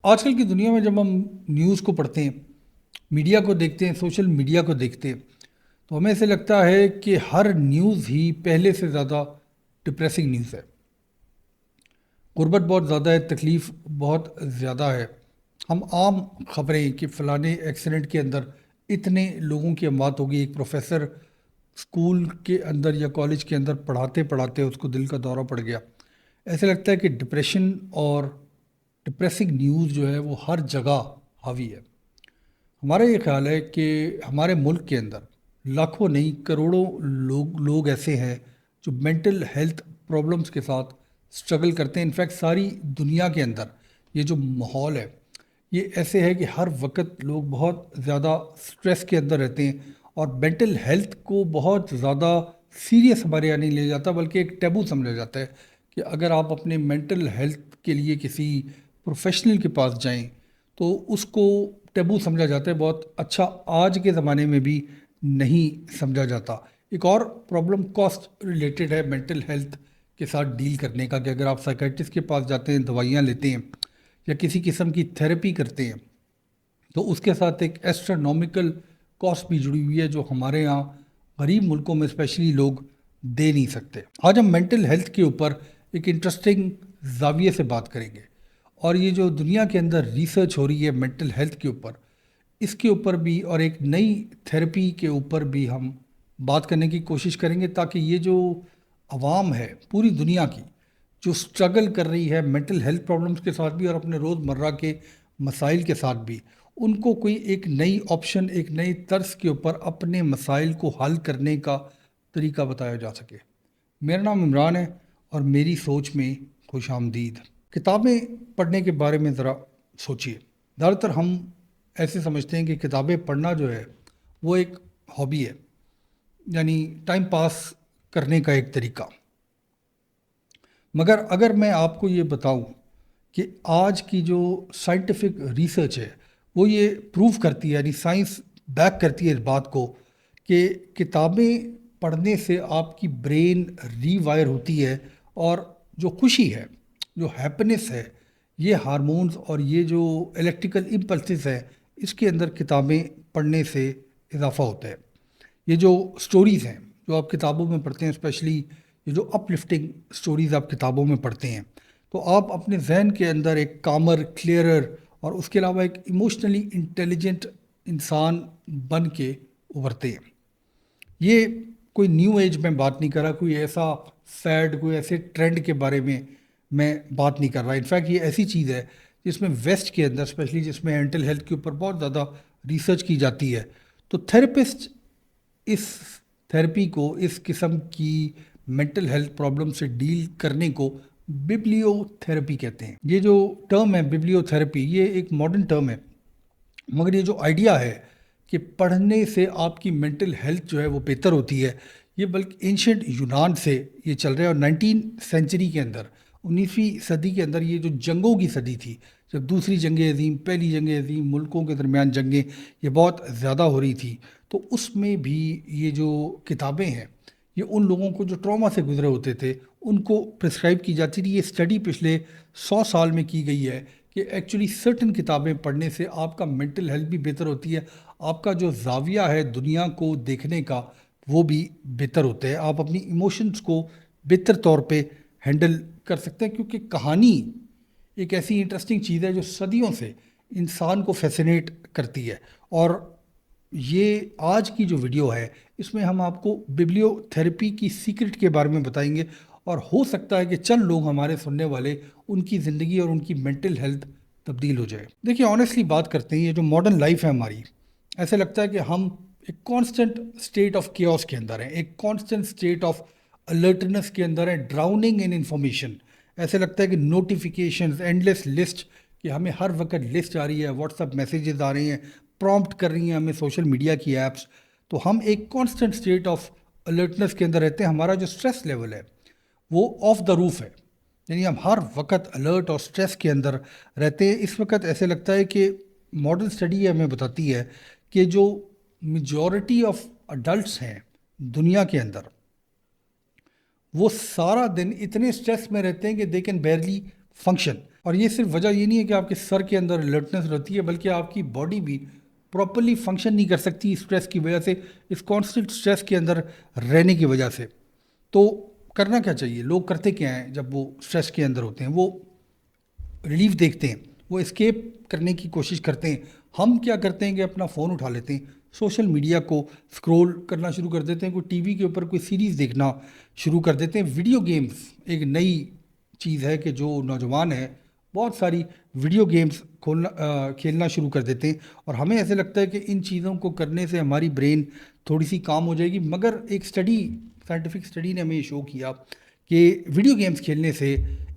آج کل کی دنیا میں جب ہم نیوز کو پڑھتے ہیں، میڈیا کو دیکھتے ہیں، سوشل میڈیا کو دیکھتے ہیں، تو ہمیں ایسے لگتا ہے کہ ہر نیوز ہی پہلے سے زیادہ ڈپریسنگ نیوز ہے۔ غربت بہت زیادہ ہے، تکلیف بہت زیادہ ہے۔ ہم عام خبریں کہ فلانے ایکسیڈنٹ کے اندر اتنے لوگوں کی موت ہوگی، ایک پروفیسر اسکول کے اندر یا کالج کے اندر پڑھاتے پڑھاتے اس کو دل کا دورہ پڑ گیا۔ ایسے لگتا ہے کہ ڈپریشن اور ڈپریسنگ نیوز جو ہے وہ ہر جگہ حاوی ہے۔ ہمارا یہ خیال ہے کہ ہمارے ملک کے اندر لاکھوں نہیں کروڑوں لوگ ایسے ہیں جو مینٹل ہیلتھ پرابلمس کے ساتھ سٹرگل کرتے ہیں۔ انفیکٹ ساری دنیا کے اندر یہ جو ماحول ہے یہ ایسے ہے کہ ہر وقت لوگ بہت زیادہ سٹریس کے اندر رہتے ہیں، اور مینٹل ہیلتھ کو بہت زیادہ سیریس ہمارے یہاں نہیں لیا جاتا، بلکہ ایک ٹیبو سمجھا جاتا ہے کہ اگر آپ اپنے مینٹل ہیلتھ کے لیے کسی پروفیشنل کے پاس جائیں تو اس کو ٹیبو سمجھا جاتا ہے، بہت اچھا آج کے زمانے میں بھی نہیں سمجھا جاتا۔ ایک اور پرابلم کاسٹ ریلیٹڈ ہے مینٹل ہیلتھ کے ساتھ ڈیل کرنے کا، کہ اگر آپ سائیکیٹرسٹ کے پاس جاتے ہیں، دوائیاں لیتے ہیں یا کسی قسم کی تھیراپی کرتے ہیں، تو اس کے ساتھ ایک ایسٹرونومیکل کاسٹ بھی جڑی ہوئی ہے جو ہمارے یہاں غریب ملکوں میں اسپیشلی لوگ دے نہیں سکتے۔ آج ہم مینٹل ہیلتھ کے اوپر ایک انٹرسٹنگ زاویے سے بات کریں گے، اور یہ جو دنیا کے اندر ریسرچ ہو رہی ہے مینٹل ہیلتھ کے اوپر، اس کے اوپر بھی اور ایک نئی تھیراپی کے اوپر بھی ہم بات کرنے کی کوشش کریں گے، تاکہ یہ جو عوام ہے پوری دنیا کی جو سٹرگل کر رہی ہے مینٹل ہیلتھ پرابلمس کے ساتھ بھی اور اپنے روز مرہ کے مسائل کے ساتھ بھی، ان کو کوئی ایک نئی آپشن، ایک نئی طرز کے اوپر اپنے مسائل کو حل کرنے کا طریقہ بتایا جا سکے۔ میرا نام عمران ہے اور میری سوچ میں خوش آمدید۔ کتابیں پڑھنے کے بارے میں ذرا سوچیے۔ زیادہ تر ہم ایسے سمجھتے ہیں کہ کتابیں پڑھنا جو ہے وہ ایک ہابی ہے، یعنی ٹائم پاس کرنے کا ایک طریقہ۔ مگر اگر میں آپ کو یہ بتاؤں کہ آج کی جو سائنٹیفک ریسرچ ہے وہ یہ پروف کرتی ہے، یعنی سائنس بیک کرتی ہے اس بات کو، کہ کتابیں پڑھنے سے آپ کی برین ری وائر ہوتی ہے، اور جو خوشی ہے، جو ہیپینس ہے، یہ ہارمونز اور یہ جو الیکٹریکل امپلسز ہے، اس کے اندر کتابیں پڑھنے سے اضافہ ہوتا ہے۔ یہ جو سٹوریز ہیں جو آپ کتابوں میں پڑھتے ہیں، اسپیشلی یہ جو اپ لفٹنگ سٹوریز آپ کتابوں میں پڑھتے ہیں، تو آپ اپنے ذہن کے اندر ایک کامر، کلیئرر اور اس کے علاوہ ایک ایموشنلی انٹیلیجنٹ انسان بن کے ابھرتے ہیں۔ یہ کوئی نیو ایج میں بات نہیں کر رہا، کوئی ایسا فیڈ، کوئی ایسے ٹرینڈ کے بارے میں بات نہیں کر رہا۔ انفیکٹ یہ ایسی چیز ہے جس میں ویسٹ کے اندر اسپیشلی جس میں مینٹل ہیلتھ کے اوپر بہت زیادہ ریسرچ کی جاتی ہے، تو تھراپسٹ اس تھیراپی کو، اس قسم کی مینٹل ہیلتھ پرابلم سے ڈیل کرنے کو ببلیو تھراپی کہتے ہیں۔ یہ جو ٹرم ہے ببلیو تھراپی، یہ ایک ماڈرن ٹرم ہے، مگر یہ جو آئیڈیا ہے کہ پڑھنے سے آپ کی مینٹل ہیلتھ جو ہے وہ بہتر ہوتی ہے، یہ بلکہ اینشنٹ یونان سے یہ چل رہا ہے، اور 19 سینچری کے اندر، 19ویں صدی کے اندر، یہ جو جنگوں کی صدی تھی، جب دوسری جنگ عظیم، پہلی جنگ عظیم، ملکوں کے درمیان جنگیں یہ بہت زیادہ ہو رہی تھی، تو اس میں بھی یہ جو کتابیں ہیں یہ ان لوگوں کو جو ٹراما سے گزرے ہوتے تھے ان کو پرسکرائب کی جاتی تھی۔ یہ اسٹڈی پچھلے 100 سال میں کی گئی ہے کہ ایکچولی سرٹن کتابیں پڑھنے سے آپ کا مینٹل ہیلتھ بھی بہتر ہوتی ہے، آپ کا جو زاویہ ہے دنیا کو دیکھنے کا وہ بھی بہتر ہوتا ہے، آپ اپنی ایموشنز کو بہتر طور پہ ہینڈل کر سکتے ہیں، کیونکہ کہانی ایک ایسی انٹرسٹنگ چیز ہے جو صدیوں سے انسان کو فیسینیٹ کرتی ہے۔ اور یہ آج کی جو ویڈیو ہے اس میں ہم آپ کو ببلیو تھراپی کی سیکرٹ کے بارے میں بتائیں گے، اور ہو سکتا ہے کہ چند لوگ ہمارے سننے والے ان کی زندگی اور ان کی مینٹل ہیلتھ تبدیل ہو جائے۔ دیکھیے آنیسٹلی بات کرتے ہیں، یہ جو ماڈرن لائف ہے ہماری، ایسے لگتا ہے کہ ہم ایک کانسٹنٹ اسٹیٹ آف کیوس کے اندر ہیں، ایک کانسٹنٹ اسٹیٹ آف الرٹنس کے اندر ہیں، ڈراؤننگ ان انفارمیشن۔ ایسے لگتا ہے کہ نوٹیفیکیشنز، اینڈلیس لسٹ، کہ ہمیں ہر وقت لسٹ آ رہی ہے، واٹس ایپ میسیجز آ رہی ہیں، پرومپٹ کر رہی ہیں ہمیں سوشل میڈیا کی ایپس، تو ہم ایک کانسٹنٹ اسٹیٹ آف الرٹنس کے اندر رہتے ہیں۔ ہمارا جو اسٹریس لیول ہے وہ آف دا روف ہے، یعنی ہم ہر وقت الرٹ اور اسٹریس کے اندر رہتے ہیں۔ اس وقت ایسے لگتا ہے کہ ماڈرن اسٹڈی ہمیں بتاتی ہے کہ جو میجورٹی آف اڈلٹس ہیں دنیا کے اندر، وہ سارا دن اتنے اسٹریس میں رہتے ہیں کہ دے کین بیئرلی فنکشن۔ اور یہ صرف وجہ یہ نہیں ہے کہ آپ کے سر کے اندر الرٹنس رہتی ہے، بلکہ آپ کی باڈی بھی پراپرلی فنکشن نہیں کر سکتی اسٹریس کی وجہ سے، اس کانسٹنٹ اسٹریس کے اندر رہنے کی وجہ سے۔ تو کرنا کیا چاہیے؟ لوگ کرتے کیا ہیں جب وہ اسٹریس کے اندر ہوتے ہیں؟ وہ ریلیف دیکھتے ہیں، وہ اسکیپ کرنے کی کوشش کرتے ہیں۔ ہم کیا کرتے ہیں کہ اپنا فون اٹھا لیتے ہیں، سوشل میڈیا کو اسکرول کرنا شروع کر دیتے ہیں، کوئی ٹی وی کے اوپر کوئی سیریز دیکھنا شروع کر دیتے ہیں۔ ویڈیو گیمز ایک نئی چیز ہے کہ جو نوجوان ہیں بہت ساری ویڈیو گیمز کھیلنا شروع کر دیتے ہیں، اور ہمیں ایسے لگتا ہے کہ ان چیزوں کو کرنے سے ہماری برین تھوڑی سی کام ہو جائے گی، مگر ایک سائنٹیفک اسٹڈی نے ہمیں یہ شو کیا کہ ویڈیو گیمز کھیلنے سے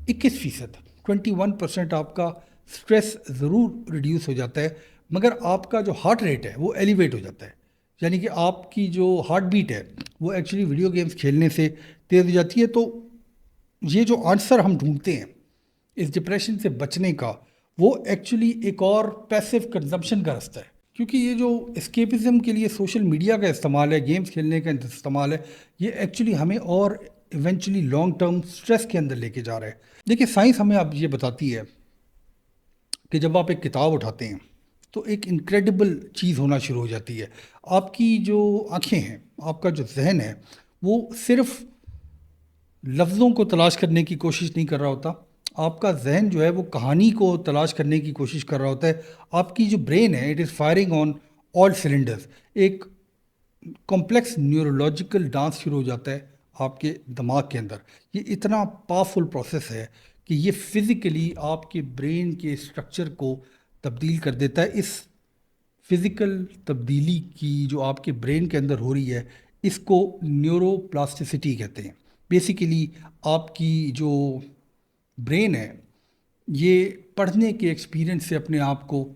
21%، 21% آپ کا اسٹریس ضرور ریڈیوس ہو جاتا ہے، مگر آپ کا جو ہارٹ ریٹ ہے وہ ایلیویٹ ہو جاتا ہے، یعنی کہ آپ کی جو ہارٹ بیٹ ہے وہ ایکچولی ویڈیو گیمز کھیلنے سے تیز ہو جاتی ہے۔ تو یہ جو آنسر ہم ڈھونڈتے ہیں اس ڈپریشن سے بچنے کا، وہ ایکچولی ایک اور پیسو کنزمپشن کا رستہ ہے، کیونکہ یہ جو اسکیپزم کے لیے سوشل میڈیا کا استعمال ہے، گیمز کھیلنے کا استعمال ہے، یہ ایکچولی ہمیں اور ایونچولی لانگ ٹرم اسٹریس کے اندر لے کے جا رہا ہے۔ دیکھیے سائنس ہمیں اب یہ بتاتی ہے کہ جب آپ ایک کتاب اٹھاتے ہیں تو ایک انکریڈیبل چیز ہونا شروع ہو جاتی ہے۔ آپ کی جو آنکھیں ہیں، آپ کا جو ذہن ہے، وہ صرف لفظوں کو تلاش کرنے کی کوشش نہیں کر رہا ہوتا، آپ کا ذہن جو ہے وہ کہانی کو تلاش کرنے کی کوشش کر رہا ہوتا ہے۔ آپ کی جو برین ہے، it is firing on all cylinders, ایک کمپلیکس نیورولوجیکل ڈانس شروع ہو جاتا ہے آپ کے دماغ کے اندر۔ یہ اتنا پاورفل پروسیس ہے کہ یہ فزیکلی آپ کے برین کے اسٹرکچر کو تبدیل کر دیتا ہے۔ اس فزیکل تبدیلی کی جو آپ کے برین کے اندر ہو رہی ہے، اس کو نیورو پلاسٹیسٹی کہتے ہیں۔ بیسیکلی آپ کی جو برین ہے یہ پڑھنے کے ایکسپیرئنس سے اپنے آپ کو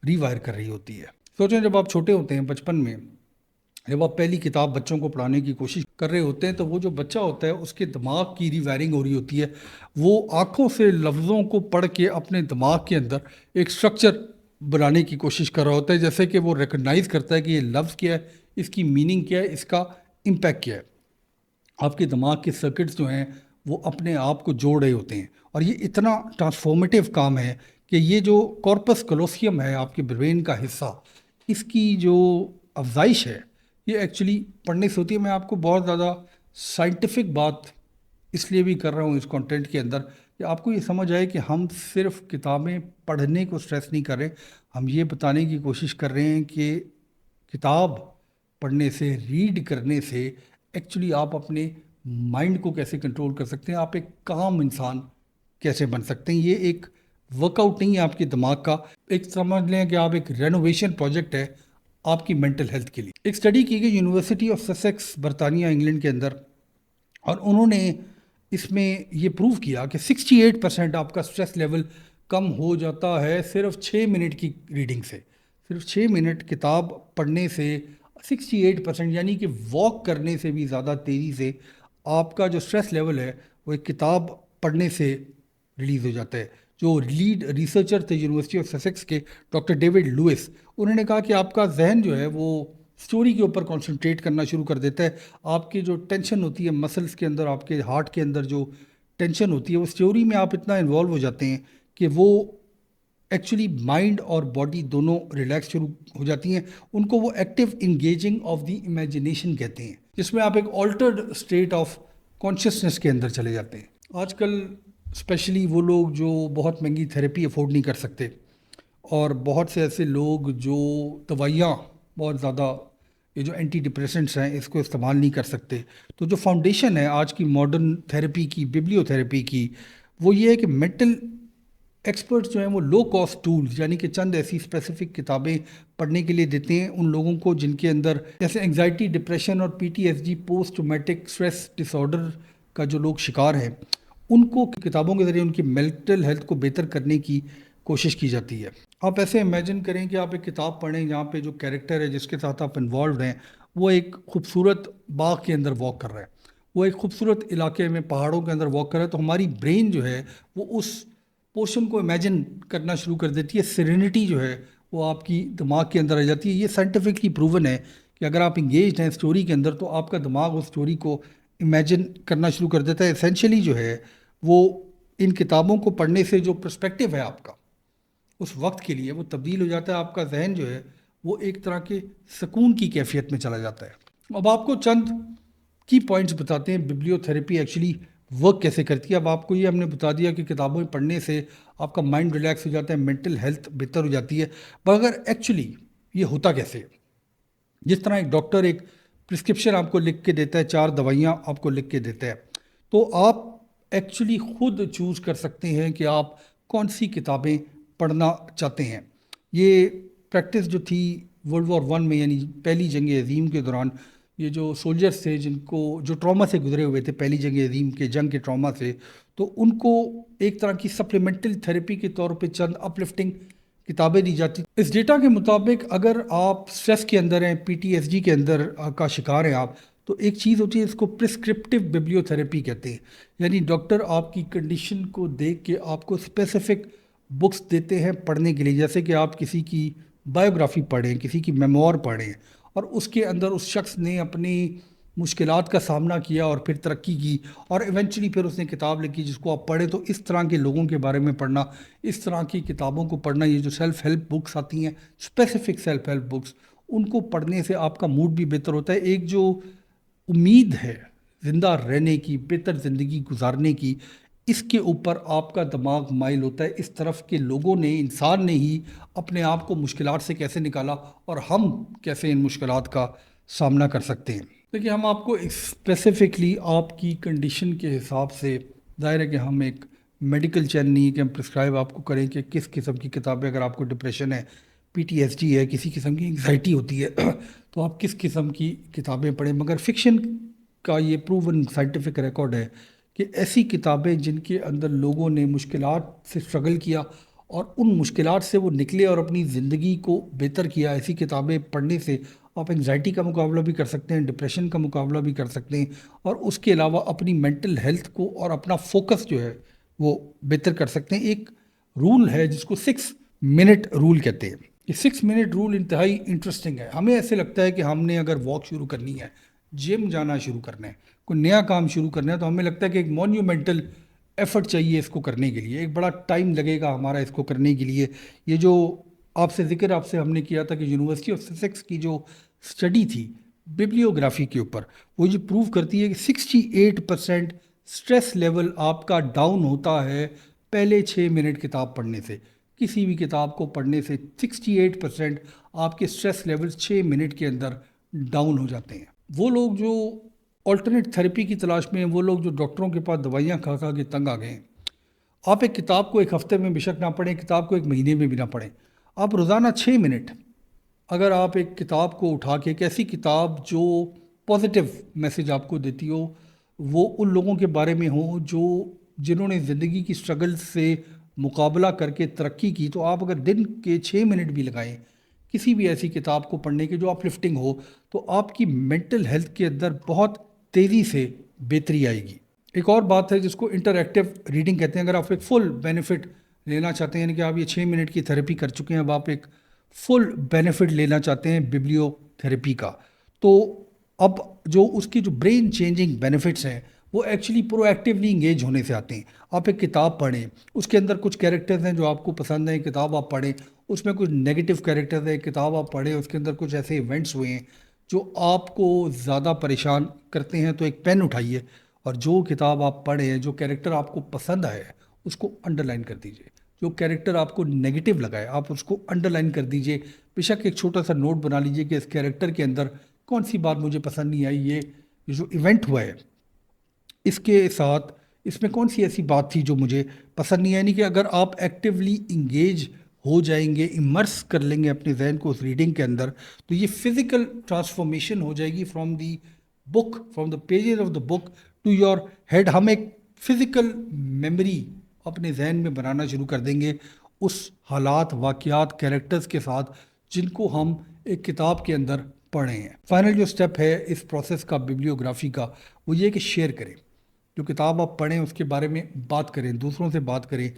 ریوائر کر رہی ہوتی ہے۔ سوچیں جب آپ چھوٹے ہوتے ہیں، بچپن میں جب آپ پہلی کتاب بچوں کو پڑھانے کی کوشش کر رہے ہوتے ہیں، تو وہ جو بچہ ہوتا ہے اس کے دماغ کی ریوائرنگ ہو رہی ہوتی ہے، وہ آنکھوں سے لفظوں کو پڑھ کے اپنے دماغ کے اندر ایک سٹرکچر بنانے کی کوشش کر رہا ہوتا ہے، جیسے کہ وہ ریکگنائز کرتا ہے کہ یہ لفظ کیا ہے، اس کی میننگ کیا ہے، اس کا امپیکٹ کیا ہے۔ آپ کے دماغ کے سرکٹس جو ہیں وہ اپنے آپ کو جوڑ رہے ہوتے ہیں، اور یہ اتنا ٹرانسفارمیٹیو کام ہے کہ یہ جو کارپس کلوسیم ہے آپ کے برین کا حصہ، اس کی جو افزائش ہے یہ ایکچولی پڑھنے سے ہوتی ہے۔ میں آپ کو بہت زیادہ سائنٹیفک بات اس لیے بھی کر رہا ہوں اس کانٹینٹ کے اندر کہ آپ کو یہ سمجھ آئے کہ ہم صرف کتابیں پڑھنے کو اسٹریس نہیں کر رہے، ہم یہ بتانے کی کوشش کر رہے ہیں کہ کتاب پڑھنے سے، ریڈ کرنے سے ایکچولی آپ اپنے مائنڈ کو کیسے کنٹرول کر سکتے ہیں، آپ ایک کام انسان کیسے بن سکتے ہیں۔ یہ ایک ورک آؤٹ نہیں ہے آپ کے دماغ کا، ایک سمجھ لیں کہ آپ ایک رینوویشن پروجیکٹ ہے آپ کی مینٹل ہیلتھ کے لیے۔ ایک اسٹڈی کی گئی یونیورسٹی آف سسیکس، برطانیہ انگلینڈ کے اندر، اور انہوں نے اس میں یہ پروو کیا کہ 68% آپ کا اسٹریس لیول کم ہو جاتا ہے صرف 6 منٹ کی ریڈنگ سے۔ صرف 6 منٹ کتاب پڑھنے سے 68%، یعنی کہ واک کرنے سے بھی زیادہ تیزی سے آپ کا جو اسٹریس لیول ہے وہ ایک کتاب پڑھنے سے ریلیز ہو جاتا ہے۔ جو لیڈ ریسرچر تھے یونیورسٹی آف سسیکس کے، ڈاکٹر ڈیوڈ لوئس، انہوں نے کہا کہ آپ کا ذہن جو ہے وہ اسٹوری کے اوپر کانسنٹریٹ کرنا شروع کر دیتا ہے۔ آپ کی جو ٹینشن ہوتی ہے مسلس کے اندر، آپ کے ہارٹ کے اندر جو ٹینشن ہوتی ہے، وہ اسٹوری میں آپ اتنا انوالو ہو جاتے ہیں کہ وہ ایکچولی مائنڈ اور باڈی دونوں ریلیکس شروع ہو جاتی ہیں۔ ان کو وہ active engaging of the imagination کہتے ہیں، جس میں آپ ایک آلٹرڈ اسٹیٹ آف کانشیسنس کے اندر چلے جاتے ہیں۔ آج کل اسپیشلی وہ لوگ جو بہت مہنگی تھیراپی افورڈ نہیں کر سکتے، اور بہت سے ایسے لوگ جو دوائیاں بہت زیادہ، یہ جو اینٹی ڈپریسنٹس ہیں، اس کو استعمال نہیں کر سکتے، تو جو فاؤنڈیشن ہے آج کی ماڈرن تھیراپی کی، ببلیو تھیراپی کی، وہ یہ ہے کہ مینٹل ایکسپرٹس جو ہیں وہ لو کاسٹ ٹولز، یعنی کہ چند ایسی اسپیسیفک کتابیں پڑھنے کے لیے دیتے ہیں ان لوگوں کو جن کے اندر جیسے انگزائٹی، ڈپریشن اور PTSD، post traumatic stress dis order کا جو لوگ شکار ہیں، ان کو کتابوں کے ذریعے ان کی مینٹل ہیلتھ کو بہتر کرنے کی کوشش کی جاتی ہے۔ آپ ایسے امیجن کریں کہ آپ ایک کتاب پڑھیں جہاں پہ جو کیریکٹر ہے جس کے ساتھ آپ انوالوڈ ہیں، وہ ایک خوبصورت باغ کے اندر واک کر رہا ہے، وہ ایک خوبصورت علاقے میں پہاڑوں کے اندر واک کر رہا ہے، تو ہماری برین جو ہے وہ اس پورشن کو امیجن کرنا شروع کر دیتی ہے، سیرینٹی جو ہے وہ آپ کی دماغ کے اندر آ جاتی ہے۔ یہ سائنٹیفکلی پروون ہے کہ اگر آپ انگیجڈ ہیں اسٹوری کے اندر تو آپ کا دماغ اس اسٹوری کو امیجن کرنا شروع کر دیتا ہے۔ اسینشلی جو ہے وہ ان کتابوں کو پڑھنے سے جو پرسپیکٹیو ہے آپ کا اس وقت کے لیے وہ تبدیل ہو جاتا ہے. آپ کا ذہن جو ہے وہ ایک طرح کے سکون کی کیفیت میں چلا جاتا ہے. اب آپ کو چند کی پوائنٹس بتاتے ہیں ببلیو تھراپی ایکچولی ورک کیسے کرتی ہے. اب آپ کو یہ ہم نے بتا دیا کہ کتابیں پڑھنے سے آپ کا مائنڈ ریلیکس ہو جاتا ہے, مینٹل ہیلتھ بہتر ہو جاتی ہے. مگر ایکچولی یہ ہوتا کیسے ہے؟ جس طرح ایک ڈاکٹر ایک پرسکرپشن آپ کو لکھ کے دیتا ہے, 4 دوائیاں آپ کو لکھ کے دیتا ہے, تو آپ ایکچولی خود چوز کر سکتے ہیں کہ آپ کون سی کتابیں پڑھنا چاہتے ہیں. یہ پریکٹس جو تھی ورلڈ وار 1 میں, یعنی پہلی جنگ عظیم کے دوران, یہ جو سولجرز تھے جن کو جو ٹراما سے گزرے ہوئے تھے پہلی جنگ عظیم کے جنگ کے ٹراما سے, تو ان کو ایک طرح کی سپلیمنٹل تھیراپی کے طور پہ چند اپلفٹنگ کتابیں دی جاتی. اس ڈیٹا کے مطابق اگر آپ سٹریس کے اندر ہیں, پی ٹی ایس جی کے اندر کا شکار ہیں آپ, تو ایک چیز ہوتی ہے اس کو پرسکرپٹیو ببلیو تھراپی کہتے ہیں. یعنی ڈاکٹر آپ کی کنڈیشن کو دیکھ کے آپ کو اسپیسیفک بکس دیتے ہیں پڑھنے کے لیے. جیسے کہ آپ کسی کی بایوگرافی پڑھیں, کسی کی میموار پڑھیں, اور اس کے اندر اس شخص نے اپنی مشکلات کا سامنا کیا اور پھر ترقی کی, اور ایونچولی پھر اس نے کتاب لکھی جس کو آپ پڑھیں. تو اس طرح کے لوگوں کے بارے میں پڑھنا, اس طرح کی کتابوں کو پڑھنا, یہ جو سیلف ہیلپ بکس آتی ہیں, اسپیسیفک سیلف ہیلپ بکس, ان کو پڑھنے سے آپ کا موڈ بھی بہتر ہوتا ہے. ایک جو امید ہے زندہ رہنے کی, بہتر زندگی گزارنے کی, اس کے اوپر آپ کا دماغ مائل ہوتا ہے اس طرف کہ لوگوں نے, انسان نے ہی اپنے آپ کو مشکلات سے کیسے نکالا اور ہم کیسے ان مشکلات کا سامنا کر سکتے ہیں. دیکھیے, ہم آپ کو اسپیسیفکلی آپ کی کنڈیشن کے حساب سے, ظاہر ہے کہ ہم ایک میڈیکل چین نہیں کہ ہم پرسکرائب آپ کو کریں کہ کس قسم کی کتابیں, اگر آپ کو ڈپریشن ہے, پی ٹی ایس ڈی ہے, کسی قسم کی انگزائٹی ہوتی ہے, تو آپ کس قسم کی کتابیں پڑھیں. مگر فکشن کا یہ پروون سائنٹیفک ریکارڈ ہے کہ ایسی کتابیں جن کے اندر لوگوں نے مشکلات سے اسٹرگل کیا اور ان مشکلات سے وہ نکلے اور اپنی زندگی کو بہتر کیا, ایسی کتابیں پڑھنے سے آپ انگزائٹی کا مقابلہ بھی کر سکتے ہیں, ڈپریشن کا مقابلہ بھی کر سکتے ہیں, اور اس کے علاوہ اپنی مینٹل ہیلتھ کو اور اپنا فوکس جو ہے وہ بہتر کر سکتے ہیں. ایک رول ہے جس کو 6 منٹ رول کہتے ہیں. یہ 6 منٹ رول انتہائی انٹرسٹنگ ہے. ہمیں ایسے لگتا ہے کہ ہم نے اگر واک شروع کرنی ہے, جم جانا شروع کرنا ہے, کوئی نیا کام شروع کرنا ہے, تو ہمیں لگتا ہے کہ ایک مونیومنٹل ایفرٹ چاہیے اس کو کرنے کے لیے, ایک بڑا ٹائم لگے گا ہمارا اس کو کرنے کے لیے. یہ جو آپ سے ذکر آپ سے ہم نے کیا تھا کہ یونیورسٹی آف سسیکس کی جو اسٹڈی تھی ببلیوگرافی کے اوپر, وہ یہ پروو کرتی ہے کہ 68% اسٹریس لیول آپ کا ڈاؤن ہوتا ہے پہلے 6 منٹ کتاب پڑھنے سے. کسی بھی کتاب کو پڑھنے سے 68% آپ کے اسٹریس لیول 6 منٹ کے اندر ڈاؤن ہو جاتے ہیں. وہ لوگ جو آلٹرنیٹ تھراپی کی تلاش میں ہیں, وہ لوگ جو ڈاکٹروں کے پاس دوائیاں کھا کھا کے تنگ آ گئے ہیں, آپ ایک کتاب کو ایک ہفتے میں بے شک نہ پڑھیں, کتاب کو ایک مہینے میں بھی نہ پڑھیں, آپ روزانہ 6 منٹ اگر آپ ایک کتاب کو اٹھا کے, ایک ایسی کتاب جو پازیٹیو میسیج آپ کو دیتی ہو, وہ ان لوگوں کے بارے میں ہو جنہوں نے زندگی کی سٹرگل سے مقابلہ کر کے ترقی کی, تو آپ اگر دن کے 6 منٹ بھی لگائیں کسی بھی ایسی کتاب کو پڑھنے کے جو اپ لفٹنگ ہو, تو آپ کی مینٹل ہیلتھ کے اندر بہت تیزی سے بہتری آئے گی. ایک اور بات ہے جس کو انٹریکٹیو ریڈنگ کہتے ہیں. اگر آپ ایک فل بینیفٹ لینا چاہتے ہیں, یعنی کہ آپ یہ 6 منٹ کی تھراپی کر چکے ہیں, اب آپ ایک فل بینیفٹ لینا چاہتے ہیں ببلیو تھراپی کا, تو اب جو اس کی جو برین چینجنگ بینیفٹس ہیں وہ ایکچولی پرو ایکٹیولی انگیج ہونے سے آتے ہیں. آپ ایک کتاب پڑھیں, اس کے اندر کچھ کیریکٹرز ہیں جو آپ کو پسند ہیں, کتاب آپ پڑھیں, اس میں کچھ نیگیٹو کیریکٹرز ہیں, کتاب آپ پڑھیں, اس کے اندر کچھ ایسے ایونٹس ہوئے ہیں جو آپ کو زیادہ پریشان کرتے ہیں, تو ایک پین اٹھائیے اور جو کتاب آپ پڑھیں, جو کیریکٹر آپ کو پسند آئے اس کو انڈر لائن کر دیجیے. جو کیریکٹر آپ کو نیگیٹو لگائے آپ اس کو انڈر لائن کر دیجیے. بے شک ایک چھوٹا سا نوٹ بنا لیجیے کہ اس کیریکٹر کے اندر کون سی بات مجھے پسند نہیں آئی, یہ جو ایونٹ ہوا ہے اس کے ساتھ اس میں کون سی ایسی بات تھی جو مجھے پسند نہیں آئی. یعنی کہ اگر آپ ایکٹیولی انگیج ہو جائیں گے, امرس کر لیں گے اپنے ذہن کو اس ریڈنگ کے اندر, تو یہ فزیکل ٹرانسفارمیشن ہو جائے گی from the book, from the pages of the book to your head. ہم ایک فزیکل میموری اپنے ذہن میں بنانا شروع کر دیں گے اس حالات, واقعات, کیریکٹرز کے ساتھ جن کو ہم ایک کتاب کے اندر پڑھے ہیں. فائنل جو سٹیپ ہے اس پروسیس کا ببلیوگرافی کا, وہ یہ کہ شیئر کریں. جو کتاب آپ پڑھیں اس کے بارے میں بات کریں, دوسروں سے بات کریں,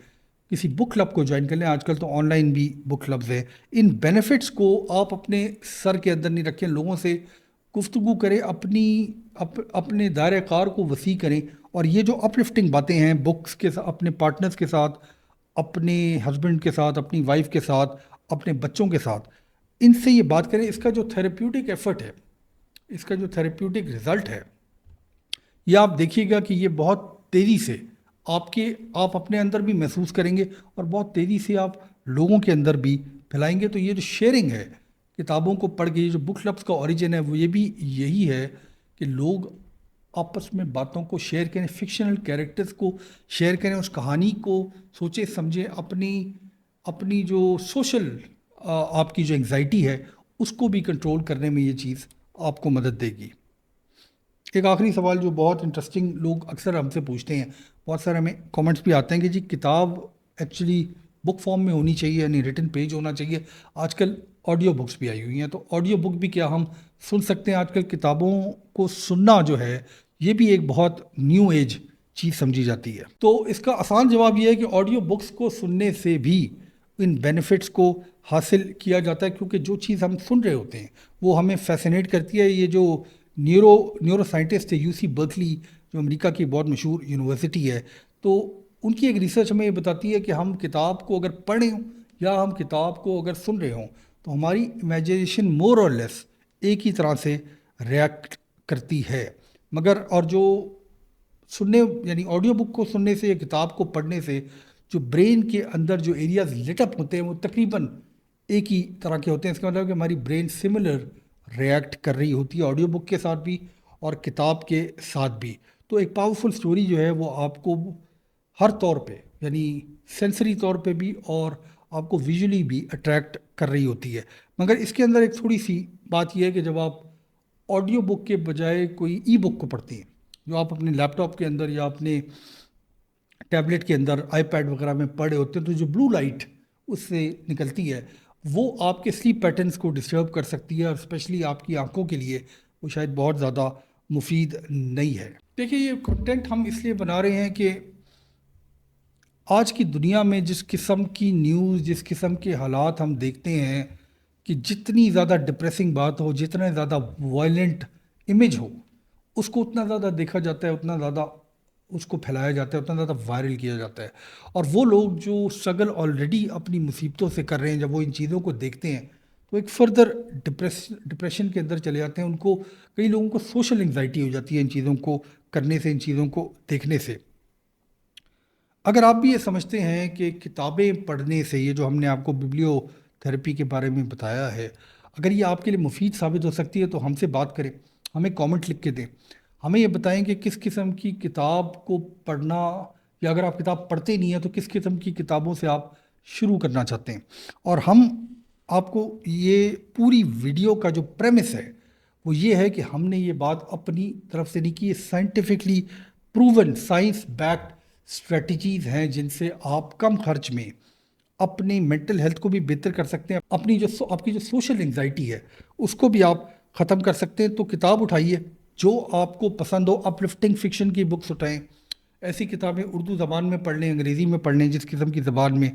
کسی بک کلب کو جوائن کر لیں. آج کل تو آن لائن بھی بک کلبز ہیں. ان بینیفٹس کو آپ اپنے سر کے اندر نہیں رکھیں, لوگوں سے گفتگو کریں, اپنے دائرہ کار کو وسیع کریں اور یہ جو اپ لفٹنگ باتیں ہیں بکس کے ساتھ، اپنے پارٹنرز کے ساتھ، اپنے ہسبینڈ کے ساتھ، اپنی وائف کے ساتھ، اپنے بچوں کے ساتھ، ان سے یہ بات کریں، اس کا جو تھیراپیوٹک ایفرٹ ہے، اس کا جو تھیراپیوٹک رزلٹ ہے، یہ آپ دیکھیے گا کہ یہ بہت تیزی سے آپ اپنے اندر بھی محسوس کریں گے، اور بہت تیزی سے آپ لوگوں کے اندر بھی پھیلائیں گے۔ تو یہ جو شیئرنگ ہے کتابوں کو پڑھ کے، یہ جو بک لفظ کا اوریجن ہے وہ یہ بھی یہی ہے کہ لوگ آپس میں باتوں کو شیئر کریں، فکشنل کیریکٹرز کو شیئر کریں، اس کہانی کو سوچیں سمجھیں، اپنی جو سوشل آپ کی جو انگزائٹی ہے اس کو بھی کنٹرول کرنے میں یہ چیز آپ کو مدد دے گی۔ ایک آخری سوال جو بہت انٹرسٹنگ لوگ اکثر ہم سے پوچھتے ہیں، بہت سارے ہمیں کامنٹس بھی آتے ہیں کہ جی کتاب ایکچولی بک فارم میں ہونی چاہیے، یعنی ریٹن پیج ہونا چاہیے۔ آج کل آڈیو بکس بھی آئی ہوئی ہیں، تو آڈیو بک بھی کیا ہم سن سکتے ہیں؟ آج کل کتابوں کو سننا جو ہے یہ بھی ایک بہت نیو ایج چیز سمجھی جاتی ہے۔ تو اس کا آسان جواب یہ ہے کہ آڈیو بکس کو سننے سے بھی ان بینیفٹس کو حاصل کیا جاتا ہے، کیونکہ جو چیز ہم سن رہے ہوتے ہیں وہ ہمیں فیسینیٹ کرتی ہے۔ یہ جو نیورو سائنٹسٹ ہے UC برکلی، جو امریکہ کی بہت مشہور یونیورسٹی ہے، تو ان کی ایک ریسرچ ہمیں یہ بتاتی ہے کہ ہم کتاب کو اگر پڑھیں یا ہم کتاب کو اگر سن رہے ہوں تو ہماری امیجینیشن مور اور لیس ایک ہی طرح سے ریئیکٹ کرتی ہے، مگر اور جو سننے یعنی آڈیو بک کو سننے سے یا کتاب کو پڑھنے سے جو برین کے اندر جو ایریاز لٹ اپ ہوتے ہیں وہ تقریباً ایک ہی طرح کے ہوتے ہیں۔ اس کا مطلب ہے کہ ہماری برین سملر ریئیکٹ کر رہی ہوتی ہے آڈیو بک کے ساتھ بھی اور کتاب کے ساتھ بھی۔ تو ایک پاورفل سٹوری جو ہے وہ آپ کو ہر طور پہ، یعنی سینسری طور پہ بھی اور آپ کو ویژولی بھی اٹریکٹ کر رہی ہوتی ہے۔ مگر اس کے اندر ایک تھوڑی سی بات یہ ہے کہ جب آپ آڈیو بک کے بجائے کوئی ای بک کو پڑھتے ہیں، جو آپ اپنے لیپ ٹاپ کے اندر یا اپنے ٹیبلٹ کے اندر، آئی پیڈ وغیرہ میں پڑھ رہے ہوتے ہیں، تو جو بلو لائٹ اس سے نکلتی ہے وہ آپ کے سلیپ پیٹرنس کو ڈسٹرب کر سکتی ہے، اور اسپیشلی آپ کی آنکھوں کے لیے وہ شاید بہت زیادہ مفید نہیں ہے۔ دیکھیے یہ کنٹینٹ ہم اس لیے بنا رہے ہیں کہ آج کی دنیا میں جس قسم کی نیوز، جس قسم کے حالات ہم دیکھتے ہیں، کہ جتنی زیادہ ڈپریسنگ بات ہو، جتنا زیادہ وائلنٹ امیج ہو، اس کو اتنا زیادہ دیکھا جاتا ہے، اتنا زیادہ اس کو پھیلایا جاتا ہے، اتنا زیادہ وائرل کیا جاتا ہے۔ اور وہ لوگ جو اسٹرگل آلریڈی اپنی مصیبتوں سے کر رہے ہیں، جب وہ ان چیزوں کو دیکھتے ہیں تو ایک فردر ڈپریشن کے اندر چلے جاتے ہیں۔ ان کو، کئی لوگوں کو سوشل انگزائٹی ہو جاتی ہے ان چیزوں کو کرنے سے، ان چیزوں کو دیکھنے سے۔ اگر آپ بھی یہ سمجھتے ہیں کہ کتابیں پڑھنے سے، یہ جو ہم نے آپ کو ببلیو تھیراپی کے بارے میں بتایا ہے، اگر یہ آپ کے لیے مفید ثابت ہو سکتی ہے تو ہم سے بات کریں، ہمیں کامنٹ لکھ کے دیں، ہمیں یہ بتائیں کہ کس قسم کی کتاب کو پڑھنا، یا اگر آپ کتاب پڑھتے نہیں ہیں تو کس قسم کی کتابوں سے آپ شروع کرنا چاہتے ہیں۔ اور ہم آپ کو یہ پوری ویڈیو کا جو پریمس ہے وہ یہ ہے کہ ہم نے یہ بات اپنی طرف سے نہیں کی، یہ scientifically proven, science backed strategies ہیں جن سے آپ کم خرچ میں اپنی مینٹل ہیلتھ کو بھی بہتر کر سکتے ہیں، آپ کی جو سوشل انگزائٹی ہے اس کو بھی آپ ختم کر سکتے ہیں۔ تو کتاب اٹھائیے جو آپ کو پسند ہو، اپ لفٹنگ فکشن کی بکس اٹھائیں، ایسی کتابیں اردو زبان میں پڑھ لیں، انگریزی میں پڑھ لیں، جس قسم کی زبان میں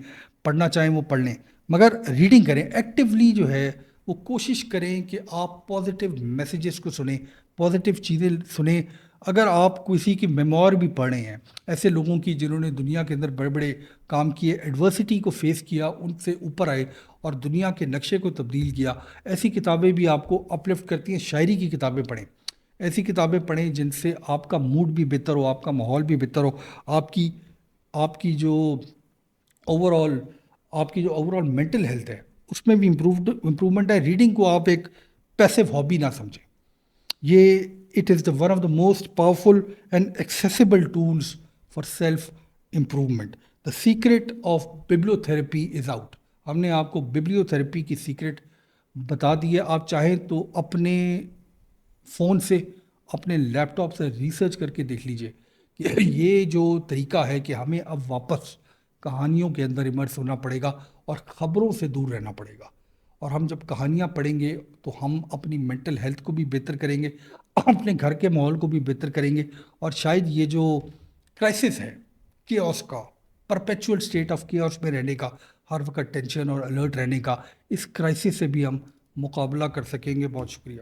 پڑھنا چاہیں وہ پڑھ لیں، مگر ریڈنگ کریں ایکٹیولی، جو ہے وہ کوشش کریں کہ آپ پازیٹیو میسیجز کو سنیں، پازیٹیو چیزیں سنیں۔ اگر آپ کسی کی میموار بھی پڑھ رہے ہیں، ایسے لوگوں کی جنہوں نے دنیا کے اندر بڑے بڑے کام کیے، ایڈورسٹی کو فیس کیا، ان سے اوپر آئے اور دنیا کے نقشے کو تبدیل کیا، ایسی کتابیں بھی آپ کو اپلفٹ کرتی ہیں۔ شاعری کی کتابیں پڑھیں، ایسی کتابیں پڑھیں جن سے آپ کا موڈ بھی بہتر ہو، آپ کا ماحول بھی بہتر ہو، آپ کی جو اوور آل مینٹل ہیلتھ ہے اس میں بھی امپرومنٹ ہے۔ ریڈنگ کو آپ ایک پیسو ہابی نہ سمجھیں، یہ it is the one of the most powerful and accessible tools for self improvement. The secret of bibliotherapy is out. ہم نے آپ کو ببلیو تھراپی کی سیکرٹ بتا دی ہے۔ آپ چاہیں تو اپنے فون سے، اپنے لیپ ٹاپ سے ریسرچ کر کے دیکھ لیجئے کہ یہ جو طریقہ ہے کہ ہمیں اب واپس کہانیوں کے اندر امرس ہونا پڑے گا اور خبروں سے دور رہنا پڑے گا۔ اور ہم جب کہانیاں پڑھیں گے تو ہم اپنی مینٹل ہیلتھ کو بھی بہتر کریں گے، اپنے گھر کے ماحول کو بھی بہتر کریں گے، اور شاید یہ جو کرائسس ہے کیوس کا، پرپیچول اسٹیٹ آف کیوس میں رہنے کا، ہر وقت ٹینشن اور الرٹ رہنے کا، اس کرائسس سے بھی ہم مقابلہ کر سکیں گے۔ بہت شکریہ۔